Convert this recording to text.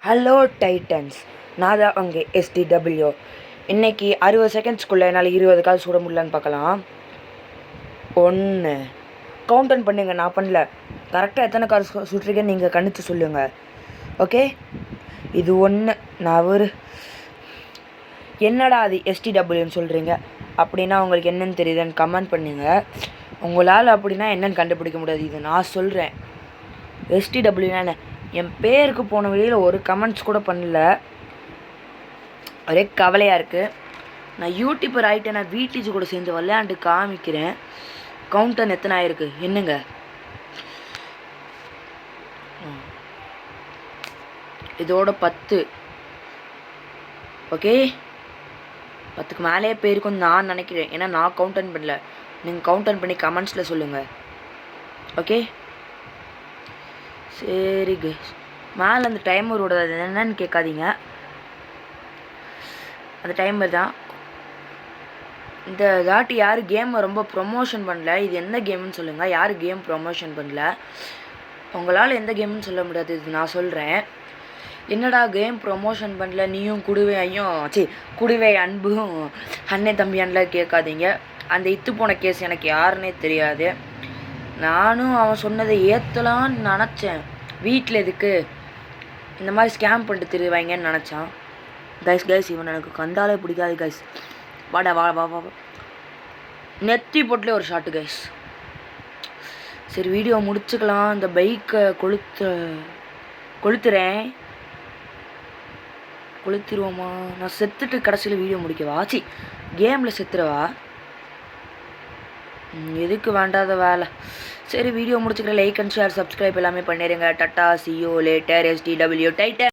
Hello Titans, நான் தான் அங்கே STW. இன்றைக்கி 60 செகண்ட்ஸ்குள்ளே என்னால் 20 கால் சுட முடியலன்னு பார்க்கலாம். 1 கவுண்டன் பண்ணுங்க, நான் பண்ணல. கரெக்டாக எத்தனை கால் சுட்டுருக்கேன்னு நீங்கள் கணித்து சொல்லுங்கள். ஓகே, இது 1. நான் என்னடா அது STWன்னு சொல்கிறீங்க அப்படின்னா உங்களுக்கு என்னென்னு தெரியுதுன்னு கமெண்ட் பண்ணுங்க. உங்களால் அப்படின்னா என்னென்னு கண்டுபிடிக்க முடியாது. இது நான் சொல்கிறேன். STWனா என்ன? என் பேருக்கு போன வழியில் ஒரு கமெண்ட்ஸ் கூட பண்ணல. ஒரே கவலையாக இருக்குது. நான் யூடியூபர் ஆகிட்டேன். நான் வீட்டிச்சு கூட சேர்ந்து விளையாண்டு காமிக்கிறேன். கவுண்டன் எத்தனை ஆயிருக்கு என்னங்க? இதோட 10. ஓகே, 10க்கு மேலேயே போயிருக்குன்னு நான் நினைக்கிறேன். ஏன்னா நான் கவுண்டன் பண்ணல. நீங்கள் கவுண்டன் பண்ணி கமெண்ட்ஸில் சொல்லுங்கள். ஓகே, சரி கைஸ். மேலே அந்த டைமர் ஓடுது, அது என்னன்னு கேட்காதீங்க. அந்த டைமர் தான். இந்த தாட்டி யார் கேமை ரொம்ப ப்ரொமோஷன் பண்ணல. இது எந்த கேம்னு சொல்லுங்கள். யார் கேம் ப்ரொமோஷன் பண்ணல? உங்களால் எந்த கேம்னு சொல்ல முடியாது. இது நான் சொல்கிறேன். என்னடா கேம் ப்ரொமோஷன் பண்ணல, நீயும் குடுவே அன்பும் அண்ணே தம்பியான்லாம் கேட்காதீங்க. அந்த இத்து போன கேஸ் எனக்கு யாருன்னே தெரியாது. நானும் அவன் சொன்னதை ஏற்றலான்னு நினச்சேன். வீட்டில் எதுக்கு இந்த மாதிரி ஸ்கேம் பண்ணிட்டு திருவாங்கன்னு நினச்சான். கைஸ் இவன் எனக்கு கண்டாலே பிடிக்காது கைஸ். வாடா வா வா வா நெத்தி போட்டுலே ஒரு ஷாட்டு கைஸ். சரி, வீடியோ முடிச்சுக்கலாம். இந்த பைக்கை கொளுத்திடுவோமா? நான் செத்துட்டு கடைசியில் வீடியோ முடிக்கவா? கேமில் செத்துறவா? எதுக்கு வேண்டாத வேலை. சரி, வீடியோ முடிச்சுக்கிறேன். லைக் அண்ட் ஷேர், சப்ஸ்கிரைப் எல்லாமே பண்ணிடுங்க. Tata, see you later. STW Titan.